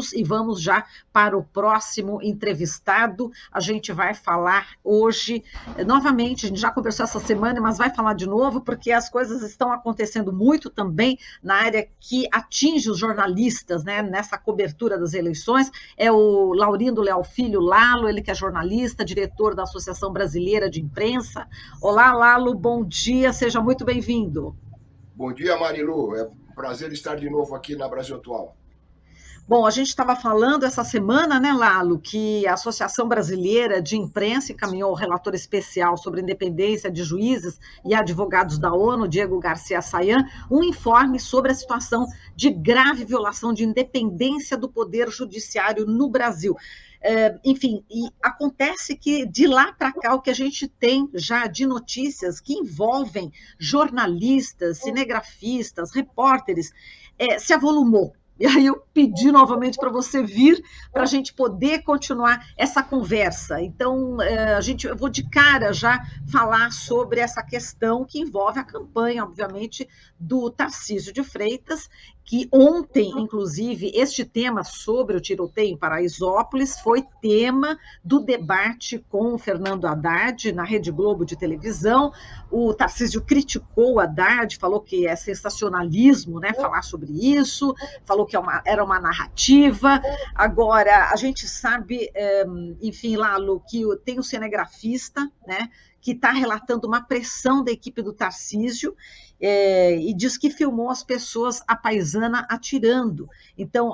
minutos e vamos já para o próximo entrevistado. A gente vai falar hoje, novamente, a gente já conversou essa semana, mas vai falar de novo, porque as coisas estão acontecendo muito também na área que atinge os jornalistas, né, nessa cobertura das eleições. É o Laurindo Leal Filho Lalo, ele que é jornalista, diretor da Associação Brasileira de Imprensa. Olá, Lalo, bom dia, seja muito bem-vindo. Bom dia, Marilu. É um prazer estar de novo aqui na Brasil Atual. Bom, a gente estava falando essa semana, né, Lalo, que a Associação Brasileira de Imprensa encaminhou o relator especial sobre a independência de juízes e advogados da ONU, Diego Garcia Sayán, um informe sobre a situação de grave violação de independência do Poder Judiciário no Brasil. Enfim, e acontece que de lá para cá o que a gente tem já de notícias que envolvem jornalistas, cinegrafistas, repórteres, se avolumou. E aí eu pedi novamente para você vir para a gente poder continuar essa conversa. Então, eu vou de cara já falar sobre essa questão que envolve a campanha, obviamente, do Tarcísio de Freitas, que ontem, inclusive, este tema sobre o tiroteio em Paraisópolis foi tema do debate com o Fernando Haddad na Rede Globo de televisão. O Tarcísio criticou o Haddad, falou que é sensacionalismo, né, falar sobre isso, falou que era uma narrativa. Agora, a gente sabe, enfim, Lalo, que tem um cinegrafista, né, que está relatando uma pressão da equipe do Tarcísio, e diz que filmou as pessoas, a paisana atirando. Então,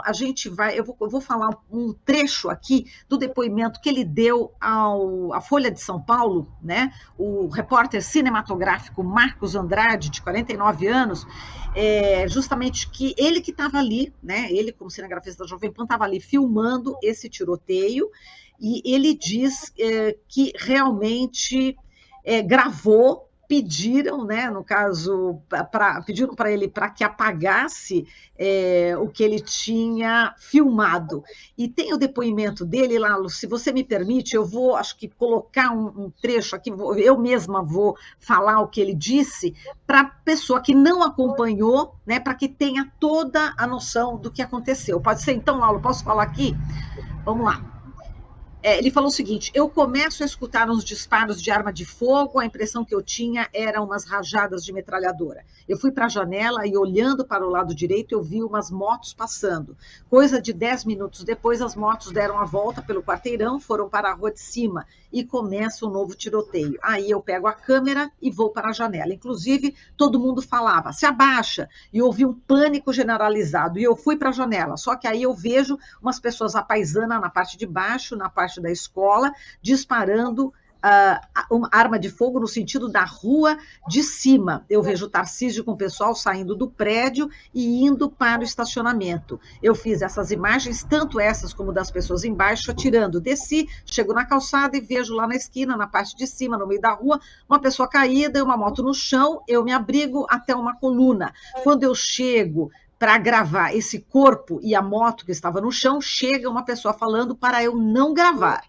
eu vou falar um trecho aqui do depoimento que ele deu à Folha de São Paulo, né? O repórter cinematográfico Marcos Andrade, de 49 anos, justamente que ele que estava ali, né? Ele, como cinegrafista da Jovem Pan, estava ali filmando esse tiroteio, e ele diz que realmente gravou. Pediram, né, no caso, pediram para ele para que apagasse o que ele tinha filmado. E tem o depoimento dele, Lalo, se você me permite, eu vou, acho que, colocar um trecho aqui, eu mesma vou falar o que ele disse, para a pessoa que não acompanhou, né, para que tenha toda a noção do que aconteceu. Pode ser, então, Lalo, posso falar aqui? Vamos lá. Ele falou o seguinte: eu começo a escutar uns disparos de arma de fogo, a impressão que eu tinha eram umas rajadas de metralhadora. Eu fui para a janela e, olhando para o lado direito, eu vi umas motos passando. Coisa de 10 minutos depois, as motos deram a volta pelo quarteirão, foram para a rua de cima e começa um novo tiroteio. Aí eu pego a câmera e vou para a janela. Inclusive, todo mundo falava, se abaixa, e houve um pânico generalizado. E eu fui para a janela, só que aí eu vejo umas pessoas apaisando na parte de baixo, na parte da escola, disparando uma arma de fogo no sentido da rua de cima. Eu vejo o Tarcísio com o pessoal saindo do prédio e indo para o estacionamento. Eu fiz essas imagens, tanto essas como das pessoas embaixo, atirando. Desci, chego na calçada e vejo lá na esquina, na parte de cima, no meio da rua, uma pessoa caída e uma moto no chão. Eu me abrigo até uma coluna. Quando eu chego para gravar esse corpo e a moto que estava no chão, chega uma pessoa falando para eu não gravar.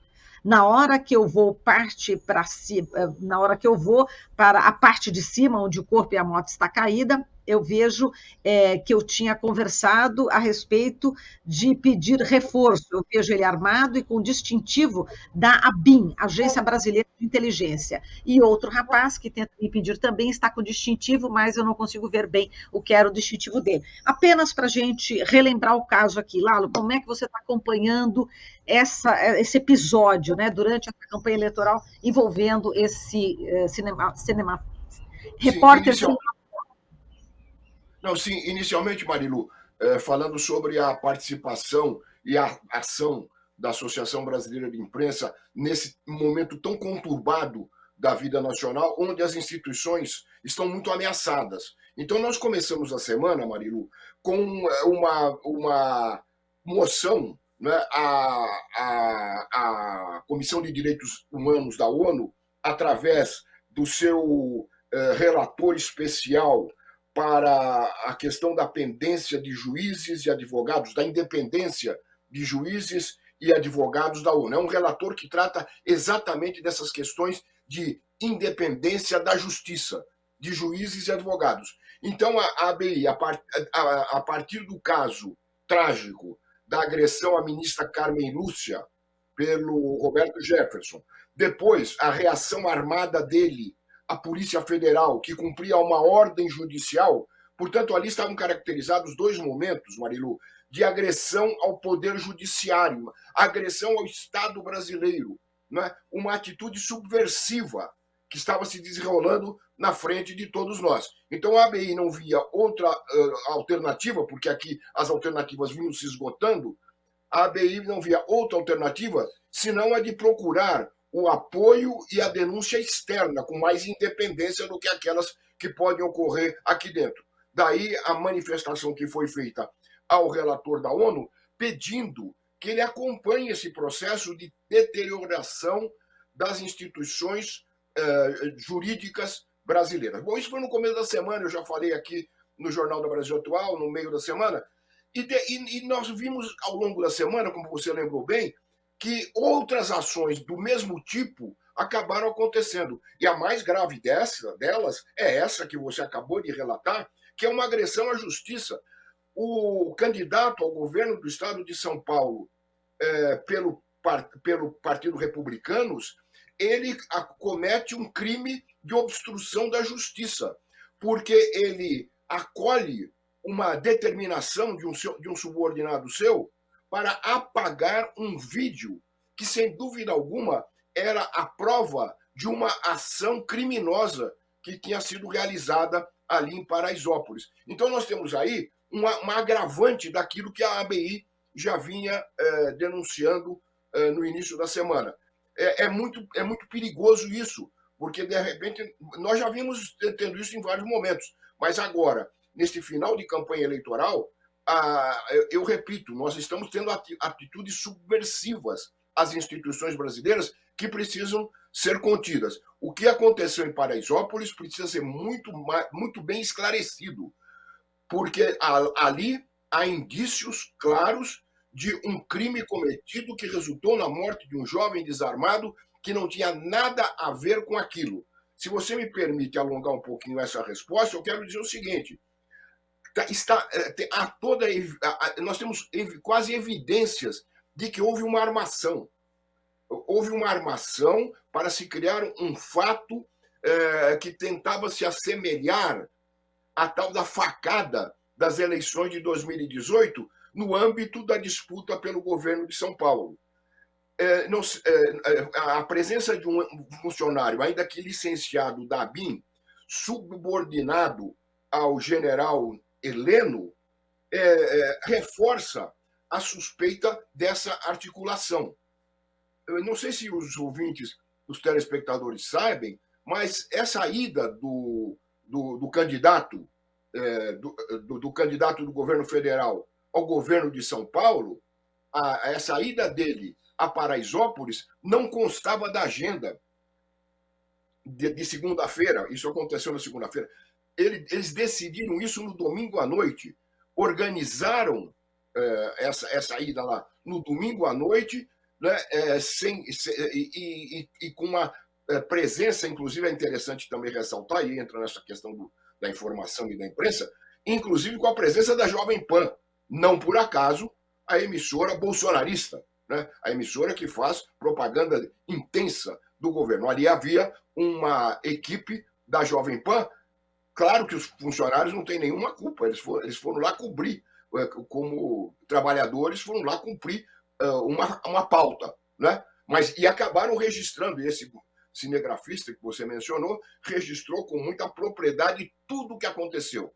Na hora que eu vou na hora que eu vou para a parte de cima, onde o corpo e a moto está caída, eu vejo que eu tinha conversado a respeito de pedir reforço. Eu vejo ele armado e com distintivo da ABIN, Agência Brasileira de Inteligência. E outro rapaz que tenta me pedir também está com distintivo, mas eu não consigo ver bem o que era o distintivo dele. Apenas para a gente relembrar o caso aqui. Lalo, como é que você está acompanhando esse episódio, né, durante a campanha eleitoral envolvendo esse repórter inicialmente, Marilu, falando sobre a participação e a ação da Associação Brasileira de Imprensa nesse momento tão conturbado da vida nacional, onde as instituições estão muito ameaçadas. Então, nós começamos a semana, Marilu, com uma moção, né, à Comissão de Direitos Humanos da ONU, através do seu relator especial para a questão da pendência de juízes e advogados, da independência de juízes e advogados da ONU. É um relator que trata exatamente dessas questões de independência da justiça, de juízes e advogados. Então, a ABI, a partir do caso trágico da agressão à ministra Carmen Lúcia pelo Roberto Jefferson. Depois, a reação armada dele, a Polícia Federal, que cumpria uma ordem judicial. Portanto, ali estavam caracterizados dois momentos, Marilu, de agressão ao poder judiciário, agressão ao Estado brasileiro, né? Uma atitude subversiva que estava se desenrolando na frente de todos nós. Então, a ABI não via outra alternativa, porque aqui as alternativas vinham se esgotando, a ABI não via outra alternativa senão a de procurar o apoio e a denúncia externa, com mais independência do que aquelas que podem ocorrer aqui dentro. Daí a manifestação que foi feita ao relator da ONU, pedindo que ele acompanhe esse processo de deterioração das instituições jurídicas brasileiras. Bom, isso foi no começo da semana, eu já falei aqui no Jornal do Brasil Atual, no meio da semana, e nós vimos ao longo da semana, como você lembrou bem, que outras ações do mesmo tipo acabaram acontecendo. E a mais grave delas é essa que você acabou de relatar, que é uma agressão à justiça. O candidato ao governo do estado de São Paulo, pelo Partido Republicanos, ele comete um crime de obstrução da justiça, porque ele acolhe uma determinação de um subordinado seu para apagar um vídeo que, sem dúvida alguma, era a prova de uma ação criminosa que tinha sido realizada ali em Paraisópolis. Então, nós temos aí uma agravante daquilo que a ABI já vinha denunciando no início da semana. É muito perigoso isso, porque, de repente, nós já vimos tendo isso em vários momentos, mas agora, neste final de campanha eleitoral, eu repito, nós estamos tendo atitudes subversivas às instituições brasileiras que precisam ser contidas. O que aconteceu em Paraisópolis precisa ser muito bem esclarecido, porque ali há indícios claros de um crime cometido que resultou na morte de um jovem desarmado que não tinha nada a ver com aquilo. Se você me permite alongar um pouquinho essa resposta, eu quero dizer o seguinte: nós temos quase evidências de que houve uma armação. Houve uma armação para se criar um fato que tentava se assemelhar à tal da facada das eleições de 2018 no âmbito da disputa pelo governo de São Paulo. A presença de um funcionário, ainda que licenciado da ABIN, subordinado ao general Heleno, reforça a suspeita dessa articulação. Eu não sei se os ouvintes, os telespectadores sabem, mas essa ida do candidato, do candidato do governo federal ao governo de São Paulo, essa ida dele a Paraisópolis não constava da agenda de segunda-feira. Isso aconteceu na segunda-feira. Eles decidiram isso no domingo à noite, organizaram essa ida lá no domingo à noite, né, e com uma presença, inclusive é interessante também ressaltar, e entra nessa questão da informação e da imprensa, inclusive com a presença da Jovem Pan, não por acaso a emissora bolsonarista, né, a emissora que faz propaganda intensa do governo. Ali havia uma equipe da Jovem Pan. Claro que os funcionários não têm nenhuma culpa, eles foram lá cobrir, como trabalhadores, foram lá cumprir uma pauta, né? E acabaram registrando. Esse cinegrafista que você mencionou registrou com muita propriedade tudo o que aconteceu.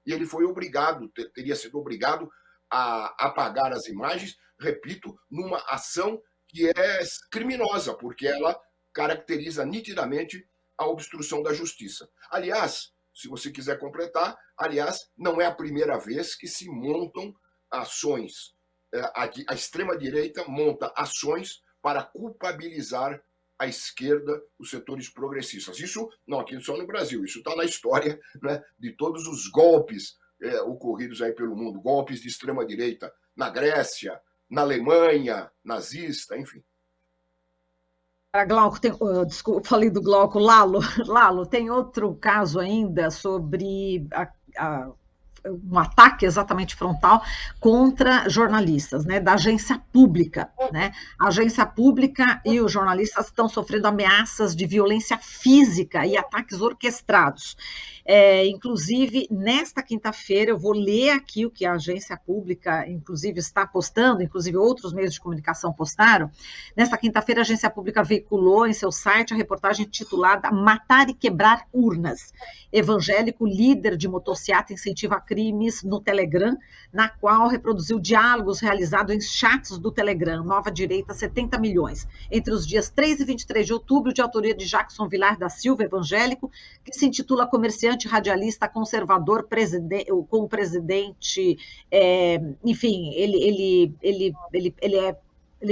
E ele foi obrigado, teria sido obrigado a apagar as imagens, repito, numa ação que é criminosa, porque ela caracteriza nitidamente a obstrução da justiça. Aliás, se você quiser completar, não é a primeira vez que se montam ações. A extrema-direita monta ações para culpabilizar a esquerda, os setores progressistas. Isso não aqui só no Brasil, isso está na história, né, de todos os golpes ocorridos aí pelo mundo, golpes de extrema-direita na Grécia, na Alemanha, nazista, enfim. Glauco, desculpa, falei do Glauco. Lalo, tem outro caso ainda sobre um ataque exatamente frontal contra jornalistas, né, da agência pública, né? A agência pública e os jornalistas estão sofrendo ameaças de violência física e ataques orquestrados. Inclusive, nesta quinta-feira, eu vou ler aqui o que a agência pública, inclusive, está postando, inclusive outros meios de comunicação postaram. Nesta quinta-feira, a agência pública veiculou em seu site a reportagem titulada Matar e Quebrar Urnas. Evangélico líder de motociata incentiva crimes no Telegram, na qual reproduziu diálogos realizados em chats do Telegram, Nova Direita, 70 milhões, entre os dias 3 e 23 de outubro, de autoria de Jackson Vilar da Silva, evangélico, que se intitula Comerciante Radialista Conservador com o presidente, enfim, ele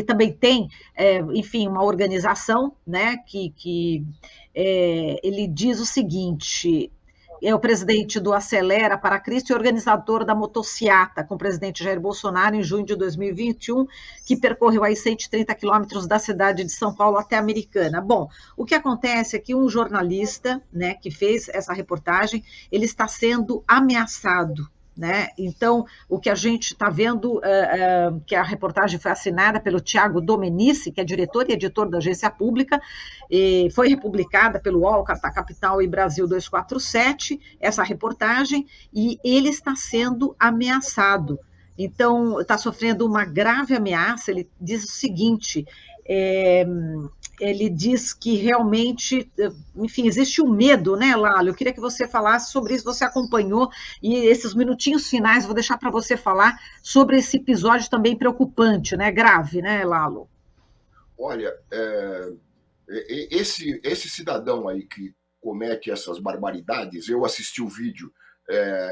também tem, enfim, uma organização, né, que ele diz o seguinte: é o presidente do Acelera para Cristo e organizador da motociata com o presidente Jair Bolsonaro em junho de 2021, que percorreu aí 130 quilômetros da cidade de São Paulo até Americana. Bom, o que acontece é que um jornalista, né, que fez essa reportagem, ele está sendo ameaçado, né? Então, o que a gente está vendo, que a reportagem foi assinada pelo Tiago Domenici, que é diretor e editor da agência pública, e foi republicada pelo UOL, Carta Capital e Brasil 247, essa reportagem, e ele está sendo ameaçado. Então, está sofrendo uma grave ameaça. Ele diz o seguinte: ele diz que realmente, enfim, existe um medo, né, Lalo? Eu queria que você falasse sobre isso, você acompanhou, e esses minutinhos finais vou deixar para você falar sobre esse episódio também preocupante, né, grave, né, Lalo? Olha, esse cidadão aí que comete essas barbaridades, eu assisti o vídeo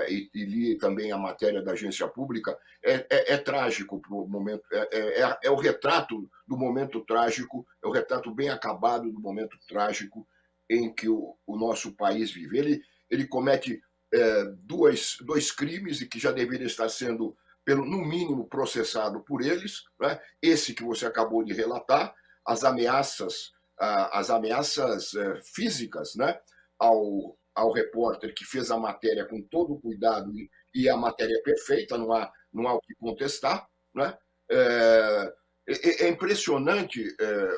e li também a matéria da agência pública, é trágico para o momento, é o retrato do momento trágico, é o retrato bem acabado do momento trágico em que o nosso país vive. Ele comete dois crimes e que já deveria estar sendo, no mínimo, processado por eles, né? Esse que você acabou de relatar, as ameaças físicas, né, ao repórter que fez a matéria com todo o cuidado, e a matéria é perfeita, não há o que contestar, né? É impressionante,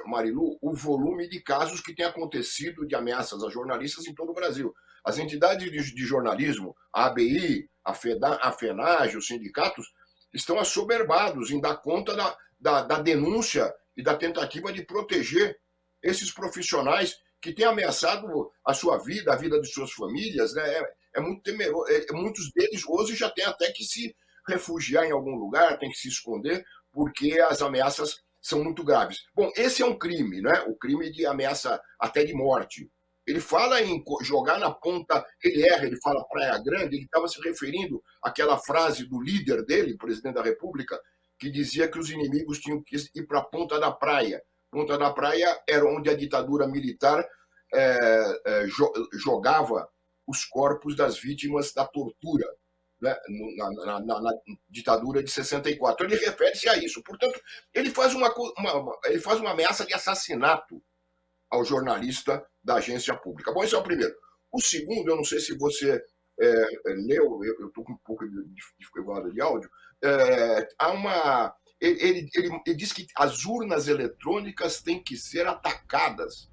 Marilu, o volume de casos que tem acontecido de ameaças a jornalistas em todo o Brasil. As entidades de jornalismo, a ABI, a FENAGE, os sindicatos, estão assoberbados em dar conta da denúncia e da tentativa de proteger esses profissionais que têm ameaçado a sua vida, a vida de suas famílias, né? É muito temeroso. Muitos deles hoje já têm até que se refugiar em algum lugar, têm que se esconder, porque as ameaças são muito graves. Bom, esse é um crime, né? O crime de ameaça até de morte. Ele fala em jogar na ponta, ele erra, ele fala Praia Grande, ele estava se referindo àquela frase do líder dele, presidente da República, que dizia que os inimigos tinham que ir para a ponta da praia. Ponta da Praia era onde a ditadura militar jogava os corpos das vítimas da tortura, né, na ditadura de 64. Ele refere-se a isso. Portanto, ele faz uma ameaça de assassinato ao jornalista da agência pública. Bom, esse é o primeiro. O segundo, eu não sei se você leu, eu estou com um pouco de dificuldade de áudio, ele diz que as urnas eletrônicas têm que ser atacadas,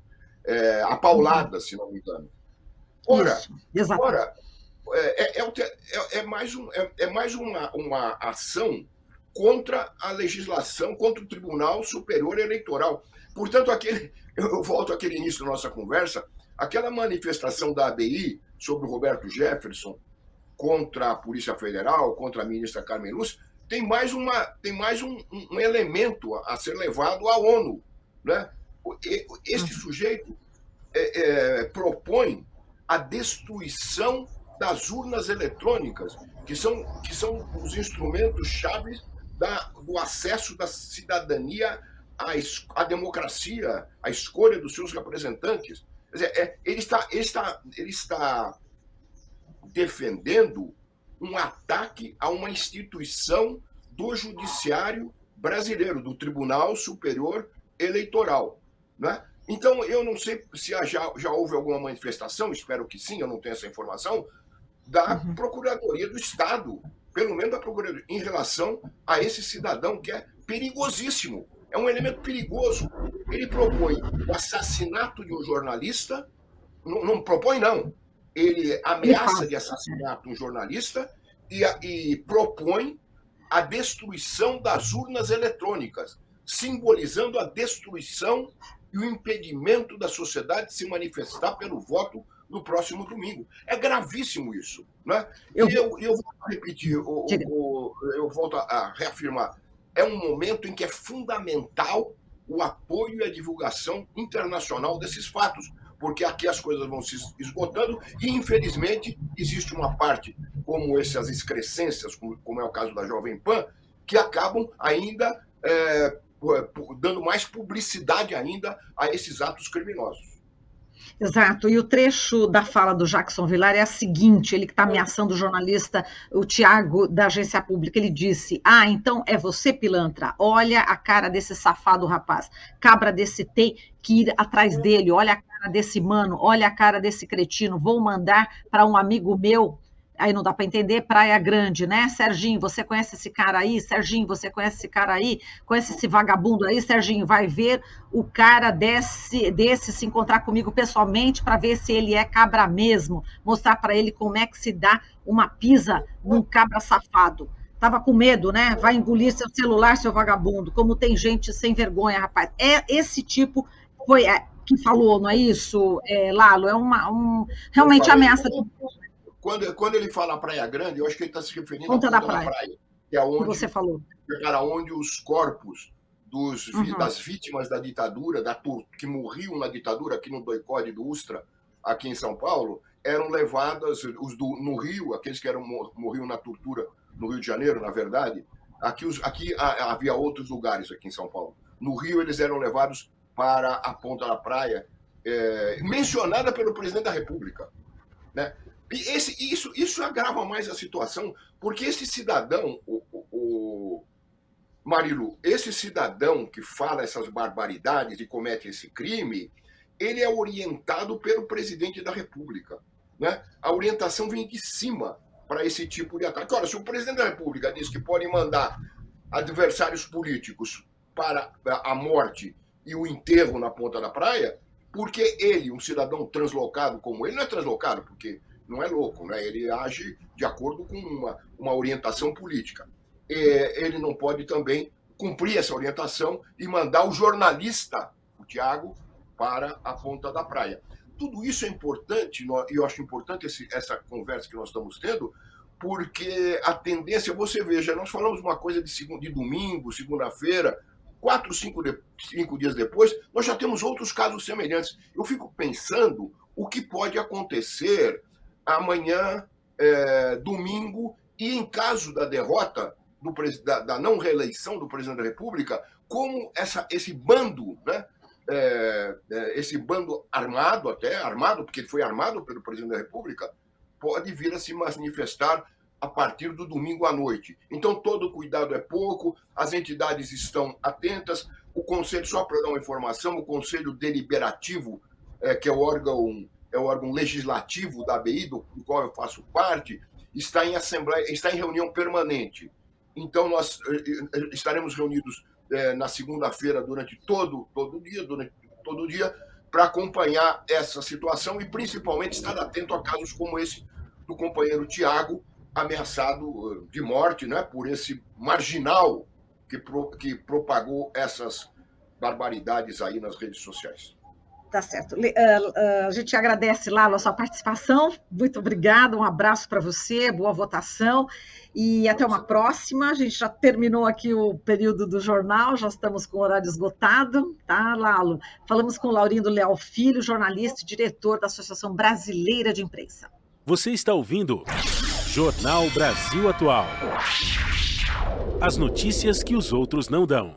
apauladas, se não me engano. Ora, é mais uma ação contra a legislação, contra o Tribunal Superior Eleitoral. Portanto, eu volto àquele início da nossa conversa, aquela manifestação da ABI sobre o Roberto Jefferson contra a Polícia Federal, contra a ministra Carmen Lúcia, tem mais um elemento a ser levado à ONU, né? Este sujeito propõe a destruição das urnas eletrônicas, que são os instrumentos chaves do acesso da cidadania à democracia, à escolha dos seus representantes. Quer dizer, ele está defendendo um ataque a uma instituição do judiciário brasileiro, do Tribunal Superior Eleitoral, né? Então, eu não sei se já houve alguma manifestação, espero que sim, eu não tenho essa informação, da Procuradoria do Estado, pelo menos da Procuradoria, em relação a esse cidadão que é perigosíssimo. É um elemento perigoso. Ele propõe o assassinato de um jornalista, não propõe, não. Ele ameaça de assassinato um jornalista e propõe a destruição das urnas eletrônicas, simbolizando a destruição e o impedimento da sociedade de se manifestar pelo voto no próximo domingo. É gravíssimo isso. Né? Eu volto a repetir, eu volto a reafirmar, é um momento em que é fundamental o apoio e a divulgação internacional desses fatos, porque aqui as coisas vão se esgotando e, infelizmente, existe uma parte, como essas excrescências, como é o caso da Jovem Pan, que acabam ainda dando mais publicidade ainda a esses atos criminosos. Exato, e o trecho da fala do Jackson Villar é a seguinte, ele que está ameaçando o jornalista, o Tiago, da Agência Pública, ele disse, então é você, pilantra, olha a cara desse safado rapaz, cabra desse tem que ir atrás dele, olha a cara desse mano, olha a cara desse cretino, vou mandar para um amigo meu, aí não dá para entender, Praia Grande, né? Serginho, você conhece esse cara aí? Serginho, você conhece esse cara aí? Conhece esse vagabundo aí? Serginho, vai ver o cara desse se encontrar comigo pessoalmente para ver se ele é cabra mesmo, mostrar para ele como é que se dá uma pisa num cabra safado. Tava com medo, né? Vai engolir seu celular, seu vagabundo. Como tem gente sem vergonha, rapaz. É esse tipo que falou, não é isso, Lalo? É realmente ameaça de... Quando ele fala Praia Grande, eu acho que ele está se referindo à Ponta da Praia, que é onde você falou. Era onde os corpos das vítimas da ditadura, que morriam na ditadura, aqui no doicode do Ustra, aqui em São Paulo, eram levadas no Rio, aqueles que morriam na tortura no Rio de Janeiro, na verdade. Aqui havia outros lugares aqui em São Paulo. No Rio, eles eram levados para a Ponta da Praia, mencionada pelo presidente da República, né? E isso agrava mais a situação, porque esse cidadão, Marilu, esse cidadão que fala essas barbaridades e comete esse crime, ele é orientado pelo presidente da República. Né? A orientação vem de cima para esse tipo de ataque. Ora, se o presidente da República diz que pode mandar adversários políticos para a morte e o enterro na Ponta da Praia, porque ele, um cidadão translocado como ele, não é translocado porque não é louco, né? Ele age de acordo com uma orientação política. Ele não pode também cumprir essa orientação e mandar o jornalista, o Tiago, para a Ponta da Praia. Tudo isso é importante, e eu acho importante essa conversa que nós estamos tendo, porque a tendência, você veja, nós falamos uma coisa de domingo, segunda-feira, 4, 5 dias depois, nós já temos outros casos semelhantes. Eu fico pensando o que pode acontecer amanhã, domingo, e em caso da derrota, da não reeleição do presidente da República, como esse bando, né, esse bando armado, porque ele foi armado pelo presidente da República, pode vir a se manifestar a partir do domingo à noite. Então, todo cuidado é pouco, as entidades estão atentas, o Conselho, só para dar uma informação, o Conselho Deliberativo, que é o órgão legislativo da ABI, do qual eu faço parte, está em reunião permanente. Então, nós estaremos reunidos na segunda-feira durante todo o dia, para acompanhar essa situação e, principalmente, estar atento a casos como esse do companheiro Tiago, ameaçado de morte, né, por esse marginal que propagou essas barbaridades aí nas redes sociais. Tá certo. A gente agradece, Lalo, a sua participação. Muito obrigada, um abraço para você, boa votação e até uma próxima. A gente já terminou aqui o período do jornal, já estamos com o horário esgotado, tá, Lalo? Falamos com o Laurindo Leal Filho, jornalista e diretor da Associação Brasileira de Imprensa. Você está ouvindo Jornal Brasil Atual. As notícias que os outros não dão.